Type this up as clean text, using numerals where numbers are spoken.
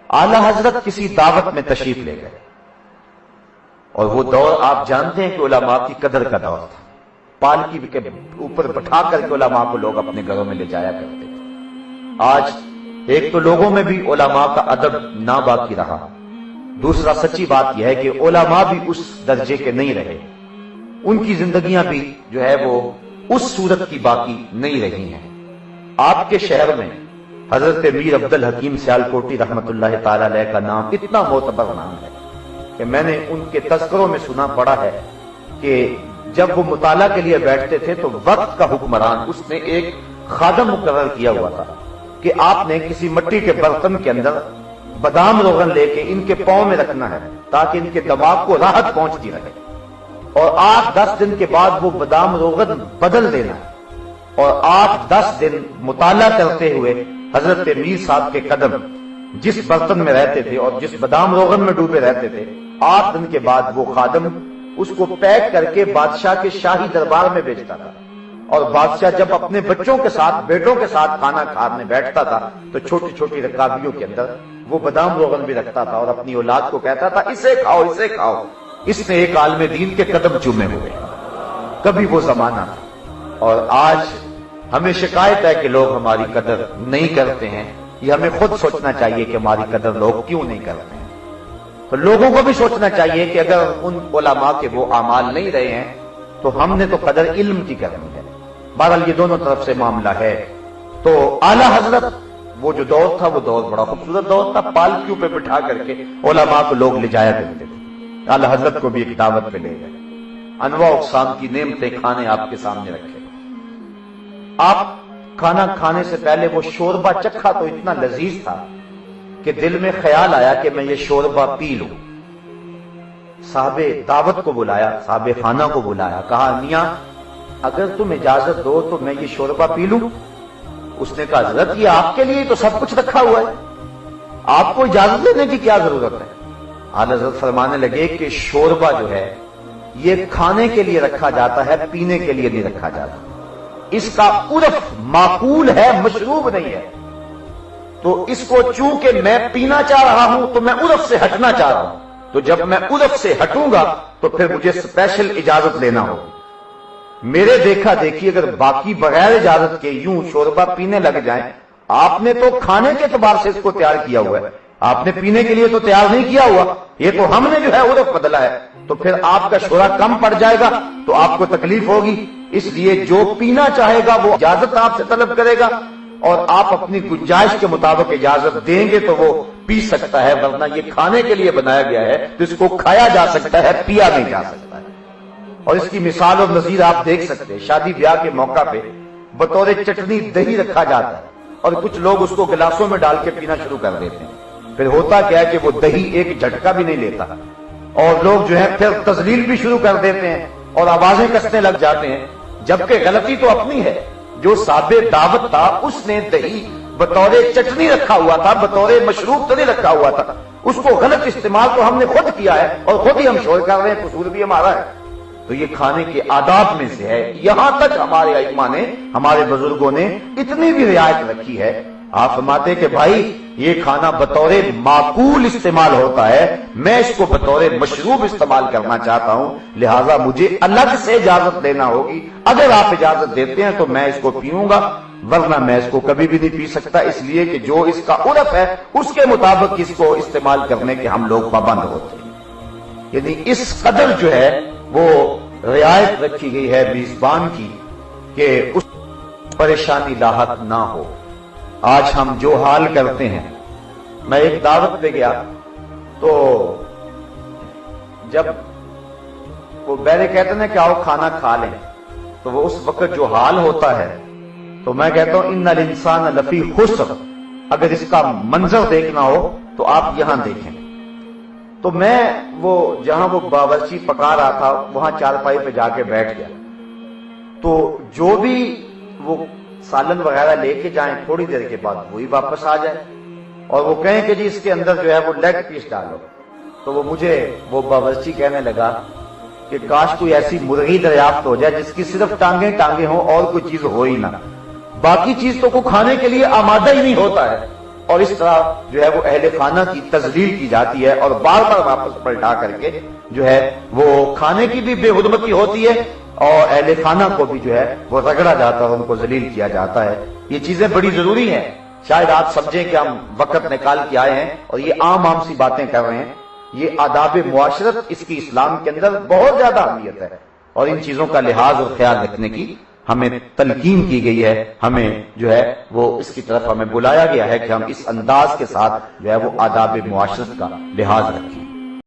आला हजरत किसी दावत में तशरीफ ले गए और वो दौर आप जानते हैं कि उलमा की कदर का दौर था। पालकी के ऊपर बैठा करके उलमा को लोग अपने घरों में ले जाया करते थे। आज एक तो लोगों में भी उलमा का अदब ना बाकी रहा, दूसरा सच्ची बात यह है कि उलमा भी उस दर्जे के नहीं रहे, उनकी जिंदगियां भी जो है वो उस सूरत की बाकी नहीं रही हैं। आपके शहर में हजरत मीर अब्दुल हकीम सियालकोटी रहमतुल्लाह ताला अलैह का नाम इतना मोतबर नाम है कि मैंने उनके तज़किरों में सुना पड़ा है कि जब वो मुताला के लिए बैठते थे तो वक्त का हुक्मरान उसने एक खादम मुकर्रर किया हुआ था कि आपने किसी मिट्टी के बर्तन के अंदर बादाम रोगन लेके इनके पांव में रखना है ताकि इनके दिमाग को राहत पहुंचती रहे, और 8-10 दिन के बाद वो बादाम रोगन बदल देना है, और 8-10 दिन मुताला करते हुए हजरत मीर साहब के कदम जिस बर्तन में रहते थे और जिस बादाम रोगन में डूबे रहते थे, 8 दिन के बाद वो खादम उसको पैक करके बादशाह के शाही दरबार में भेजता था। और बादशाह जब अपने बच्चों के साथ, बेटों के साथ खाना खाने बैठता था तो छोटी छोटी रकाबियों के अंदर वो बादाम रोगन भी रखता था और अपनी औलाद को कहता था इसे खाओ, इसे खाओ। इसने एक आलमे दीन के कदम चूमे हुए। कभी वो जमाना था। और आज हमें शिकायत है कि लोग हमारी कदर नहीं करते हैं। ये हमें खुद सोचना चाहिए कि हमारी कदर लोग क्यों नहीं करते हैं। तो लोगों को भी सोचना चाहिए कि अगर उन उलमा के वो अमाल नहीं रहे हैं तो हमने तो कदर इल्म की करनी है। बहरहाल ये दोनों तरफ से मामला है। तो आला हजरत वो जो दौर था वो दौर बड़ा खूबसूरत दौर था। पालकियों पे बिठा करके उलमा को लोग ले जाया करते थे। आला हजरत को भी एक दावत पे ले गए, अनवा अक़साम की नेमतें खाने आपके सामने रखे। आप खाना खाने से पहले वो शोरबा चखा तो इतना लजीज था कि दिल में ख्याल आया कि मैं ये शोरबा पी लूं। साहबे दावत को बुलाया, साहबे खाना को बुलाया, कहा मियां अगर तुम इजाजत दो तो मैं ये शोरबा पी लूं। उसने कहा हजरत ये आपके लिए तो सब कुछ रखा हुआ है, आपको इजाजत लेने की क्या जरूरत है। आला हज़रत फरमाने लगे कि शोरबा जो है ये खाने के लिए रखा जाता है, पीने के लिए नहीं रखा जाता। इसका उर्फ माकूल है, मशरूब नहीं है। तो इसको चूंकि मैं पीना चाह रहा हूं तो मैं उर्फ से हटना चाह रहा हूं। तो जब मैं उर्फ से हटूंगा तो फिर मुझे स्पेशल इजाजत लेना होगी। मेरे देखा देखी अगर बाकी बगैर इजाजत के यूं शोरबा पीने लग जाएं, आपने तो खाने के एतबार से इसको तैयार किया हुआ है, आपने पीने के लिए तो तैयार नहीं किया हुआ। ये तो हमने जो है उर्फ बदला है। तो फिर आपका शोरा कम पड़ जाएगा तो आपको तकलीफ होगी। इसलिए जो पीना चाहेगा वो इजाजत आपसे तलब करेगा, और आप अपनी गुंजाइश के मुताबिक इजाजत देंगे तो वो पी सकता है, वरना ये खाने के लिए बनाया गया है तो इसको खाया जा सकता है, पिया नहीं जा सकता है। और इसकी मिसाल और नजीर आप देख सकते हैं। शादी ब्याह के मौका पे बतौर चटनी दही रखा जाता है और कुछ लोग उसको गिलासों में डाल के पीना शुरू कर देते हैं। फिर होता क्या है कि वो दही एक झटका भी नहीं लेता और लोग जो है फिर तजलील भी शुरू कर देते हैं और आवाजें कसने लग जाते हैं, जबकि गलती तो अपनी है। जो साबे दावत था उसने दही बतौर चटनी रखा हुआ था, बतौर मशरूब तो नहीं रखा हुआ था। उसको गलत इस्तेमाल तो हमने खुद किया है और खुद ही हम शोर कर रहे हैं, कसूर भी हमारा है। तो ये खाने के आदाब में से है। यहां तक हमारे अइम्मा ने, हमारे बुजुर्गों ने इतनी भी रियायत रखी है। आप फरमाते कि भाई ये खाना बतौर माकूल इस्तेमाल होता है, मैं इसको बतौर मशरूब इस्तेमाल करना चाहता हूं, लिहाजा मुझे अलग से इजाजत लेना होगी। अगर आप इजाजत देते हैं तो मैं इसको पीऊंगा, वरना मैं इसको कभी भी नहीं पी सकता। इसलिए कि जो इसका उर्फ है उसके मुताबिक इसको इस्तेमाल करने के हम लोग पाबंद होते हैं। यानी इस कदर जो है वो रियायत रखी गई है मेजबान की कि उस परेशानी लाहक ना हो। आज हम जो हाल करते हैं, मैं एक दावत पे गया तो जब वो बैरे कहते हैं कि आओ खाना खा लें, तो वो उस वक्त जो हाल होता है तो मैं कहता हूं इन्नल इंसान लफी खुस्र। अगर इसका मंजर देखना हो तो आप यहां देखें। तो मैं वो जहां वो बावर्ची पका रहा था वहां चारपाई पे जाके बैठ गया। तो जो भी वो सालन वगैरह लेके जाएं, थोड़ी देर के बाद वही वापस आ जाए और वो कहें कि जी इसके अंदर जो है वो लेग पीस डालो। तो वो बावर्ची कहने लगा कि काश कोई ऐसी मुर्गी दरियाफ्त हो जाए जिसकी सिर्फ टांगे टांगे हो और कोई चीज हो ही ना, बाकी चीज तो को खाने के लिए आमादा ही नहीं होता है। اور اس طرح جو ہے وہ اہل خانہ کی تذلیل کی جاتی ہے اور بار بار واپس پلٹا کر کے جو ہے وہ کھانے کی بھی بے حرمتی ہوتی ہے اور اہل خانہ کو بھی جو ہے وہ رگڑا جاتا ہے اور ان کو ذلیل کیا جاتا ہے. یہ چیزیں بڑی ضروری ہیں. شاید آپ سمجھیں کہ ہم وقت نکال کے آئے ہیں اور یہ عام سی باتیں کر رہے ہیں. یہ آداب معاشرت اس کی اسلام کے اندر بہت زیادہ اہمیت ہے اور ان چیزوں کا لحاظ اور خیال رکھنے کی ہمیں تلقین کی گئی ہے. ہمیں جو ہے وہ اس کی طرف ہمیں بلایا گیا ہے کہ ہم اس انداز کے ساتھ جو ہے وہ آداب معاشرت کا لحاظ رکھیں.